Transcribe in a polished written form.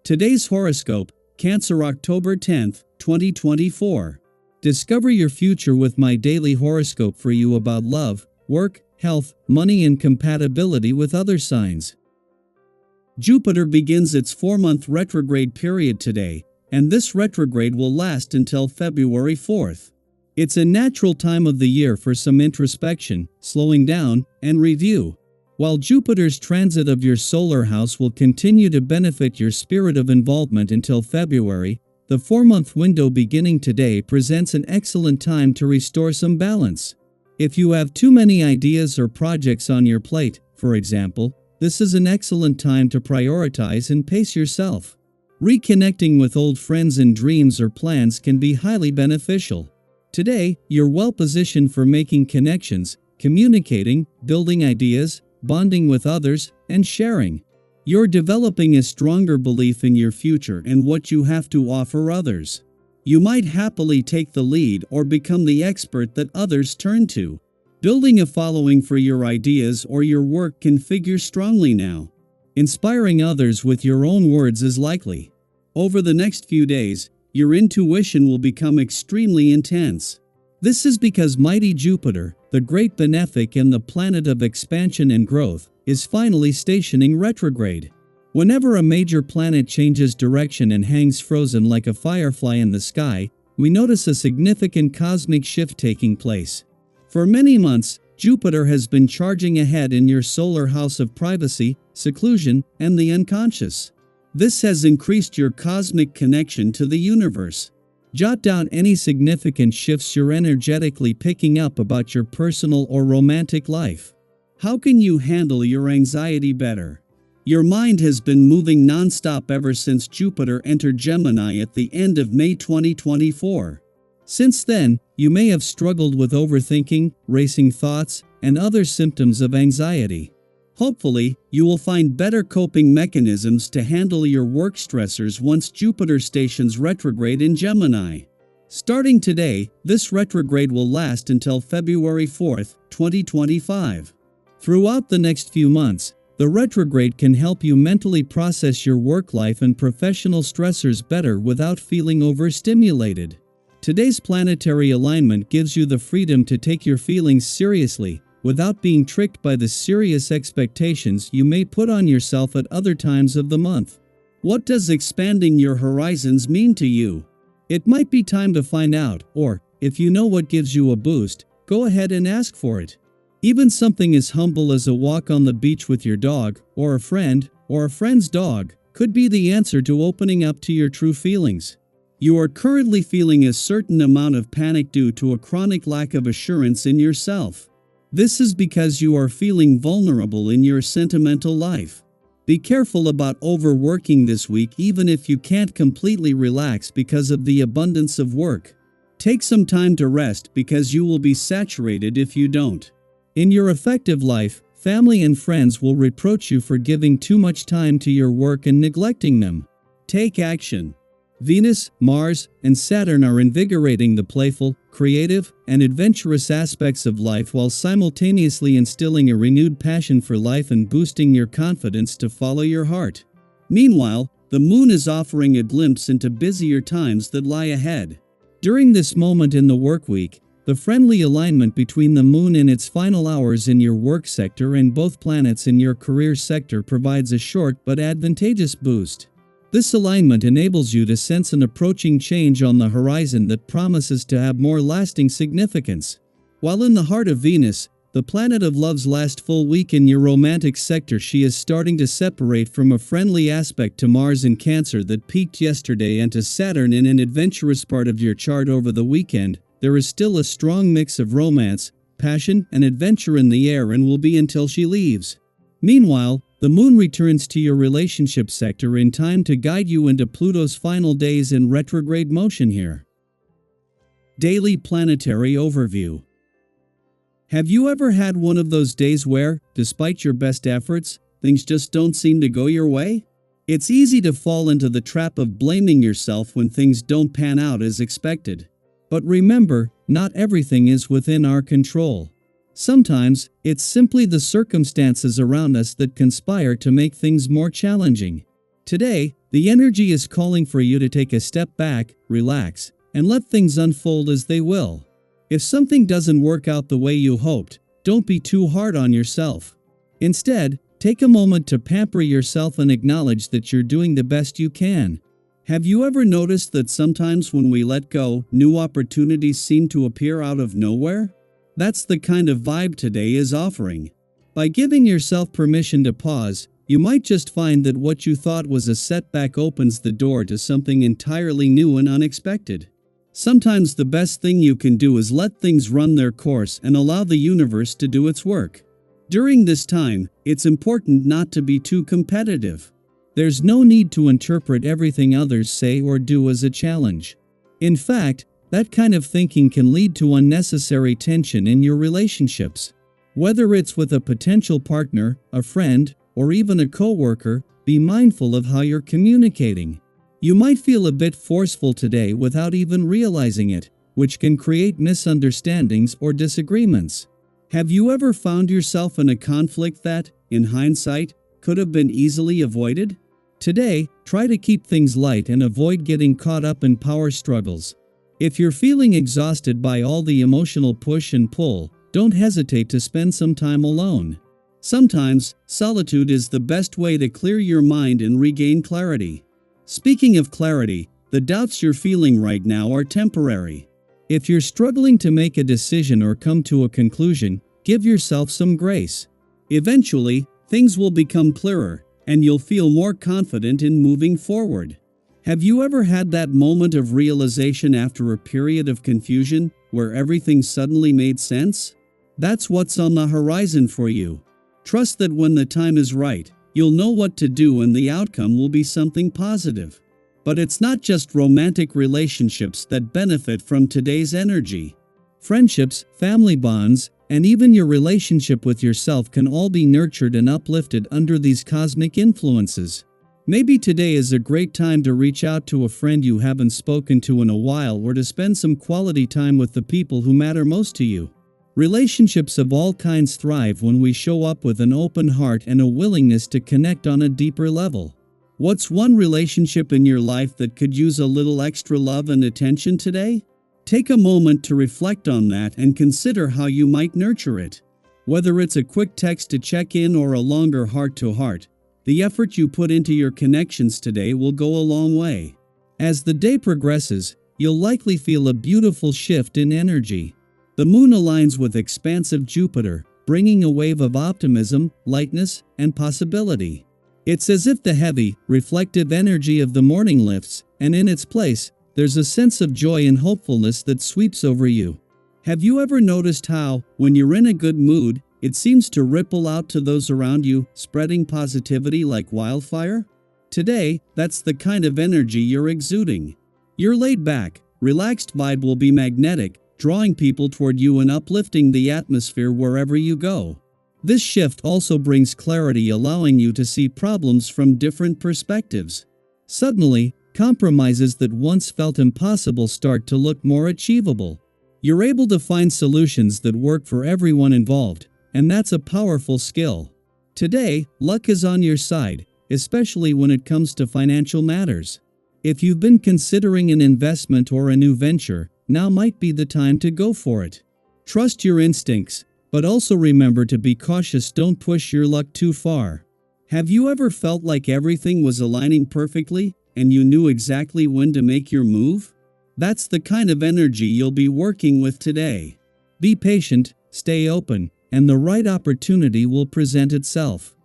Today's horoscope, Cancer October 10th, 2024. Discover your future with my daily horoscope for you about love, work, health, money and compatibility with other signs. Jupiter begins its 4-month retrograde period today, and this retrograde will last until February 4th. It's a natural time of the year for some introspection, slowing down, and review. While Jupiter's transit of your solar house will continue to benefit your spirit of involvement until February, the 4-month window beginning today presents an excellent time to restore some balance. If you have too many ideas or projects on your plate, for example, this is an excellent time to prioritize and pace yourself. Reconnecting with old friends and dreams or plans can be highly beneficial. Today, you're well positioned for making connections, communicating, building ideas, bonding with others, and sharing. You're developing a stronger belief in your future and what you have to offer others. You might happily take the lead or become the expert that others turn to. Building a following for your ideas or your work can figure strongly now. Inspiring others with your own words is likely. Over the next few days, your intuition will become extremely intense. This is because mighty Jupiter, the great benefic and the planet of expansion and growth, is finally stationing retrograde. Whenever a major planet changes direction and hangs frozen like a firefly in the sky, we notice a significant cosmic shift taking place. For many months, Jupiter has been charging ahead in your solar house of privacy, seclusion, and the unconscious. This has increased your cosmic connection to the universe. Jot down any significant shifts you're energetically picking up about your personal or romantic life. How can you handle your anxiety better? Your mind has been moving non-stop ever since Jupiter entered Gemini at the end of May 2024. Since then, you may have struggled with overthinking, racing thoughts, and other symptoms of anxiety. Hopefully, you will find better coping mechanisms to handle your work stressors once Jupiter stations retrograde in Gemini. Starting today, this retrograde will last until February 4th, 2025. Throughout the next few months, the retrograde can help you mentally process your work life and professional stressors better without feeling overstimulated. Today's planetary alignment gives you the freedom to take your feelings seriously, without being tricked by the serious expectations you may put on yourself at other times of the month. What does expanding your horizons mean to you? It might be time to find out, or, if you know what gives you a boost, go ahead and ask for it. Even something as humble as a walk on the beach with your dog, or a friend's dog, could be the answer to opening up to your true feelings. You are currently feeling a certain amount of panic due to a chronic lack of assurance in yourself. This is because you are feeling vulnerable in your sentimental life. Be careful about overworking this week even if you can't completely relax because of the abundance of work. Take some time to rest because you will be saturated if you don't. In your affective life, family and friends will reproach you for giving too much time to your work and neglecting them. Take action. Venus, Mars, and Saturn are invigorating the playful, creative, and adventurous aspects of life while simultaneously instilling a renewed passion for life and boosting your confidence to follow your heart. Meanwhile, the moon is offering a glimpse into busier times that lie ahead. During this moment in the work week, the friendly alignment between the moon in its final hours in your work sector and both planets in your career sector provides a short but advantageous boost. This alignment enables you to sense an approaching change on the horizon that promises to have more lasting significance. While in the heart of Venus, the planet of love's last full week in your romantic sector, she is starting to separate from a friendly aspect to Mars in Cancer that peaked yesterday and to Saturn in an adventurous part of your chart over the weekend. There is still a strong mix of romance, passion, and adventure in the air and will be until she leaves. Meanwhile, the moon returns to your relationship sector in time to guide you into Pluto's final days in retrograde motion here. Daily Planetary Overview. Have you ever had one of those days where, despite your best efforts, things just don't seem to go your way? It's easy to fall into the trap of blaming yourself when things don't pan out as expected. But remember, not everything is within our control. Sometimes, it's simply the circumstances around us that conspire to make things more challenging. Today, The energy is calling for you to take a step back, relax, and let things unfold as they will. If something doesn't work out the way you hoped, don't be too hard on yourself. Instead, take a moment to pamper yourself and acknowledge that you're doing the best you can. Have you ever noticed that sometimes when we let go, new opportunities seem to appear out of nowhere? That's the kind of vibe today is offering. By giving yourself permission to pause, you might just find that what you thought was a setback opens the door to something entirely new and unexpected. Sometimes the best thing you can do is let things run their course and allow the universe to do its work. During this time, it's important not to be too competitive. There's no need to interpret everything others say or do as a challenge. In fact, that kind of thinking can lead to unnecessary tension in your relationships. Whether it's with a potential partner, a friend, or even a coworker, be mindful of how you're communicating. You might feel a bit forceful today without even realizing it, which can create misunderstandings or disagreements. Have you ever found yourself in a conflict that, in hindsight, could have been easily avoided? Today, try to keep things light and avoid getting caught up in power struggles. If you're feeling exhausted by all the emotional push and pull, don't hesitate to spend some time alone. Sometimes, solitude is the best way to clear your mind and regain clarity. Speaking of clarity, the doubts you're feeling right now are temporary. If you're struggling to make a decision or come to a conclusion, give yourself some grace. Eventually, things will become clearer, and you'll feel more confident in moving forward. Have you ever had that moment of realization after a period of confusion, where everything suddenly made sense? That's what's on the horizon for you. Trust that when the time is right, you'll know what to do and the outcome will be something positive. But it's not just romantic relationships that benefit from today's energy. Friendships, family bonds, and even your relationship with yourself can all be nurtured and uplifted under these cosmic influences. Maybe today is a great time to reach out to a friend you haven't spoken to in a while or to spend some quality time with the people who matter most to you. Relationships of all kinds thrive when we show up with an open heart and a willingness to connect on a deeper level. What's one relationship in your life that could use a little extra love and attention today? Take a moment to reflect on that and consider how you might nurture it. Whether it's a quick text to check in or a longer heart-to-heart, the effort you put into your connections today will go a long way. As the day progresses, you'll likely feel a beautiful shift in energy. The moon aligns with expansive Jupiter, bringing a wave of optimism, lightness, and possibility. It's as if the heavy, reflective energy of the morning lifts, and in its place, there's a sense of joy and hopefulness that sweeps over you. Have you ever noticed how, when you're in a good mood, it seems to ripple out to those around you, spreading positivity like wildfire? Today, that's the kind of energy you're exuding. Your laid-back, relaxed vibe will be magnetic, drawing people toward you and uplifting the atmosphere wherever you go. This shift also brings clarity, allowing you to see problems from different perspectives. Suddenly, compromises that once felt impossible start to look more achievable. You're able to find solutions that work for everyone involved, and that's a powerful skill. Today, luck is on your side, especially when it comes to financial matters. If you've been considering an investment or a new venture, now might be the time to go for it. Trust your instincts, but also remember to be cautious. Don't push your luck too far. Have you ever felt like everything was aligning perfectly, and you knew exactly when to make your move? That's the kind of energy you'll be working with today. Be patient, stay open, and the right opportunity will present itself.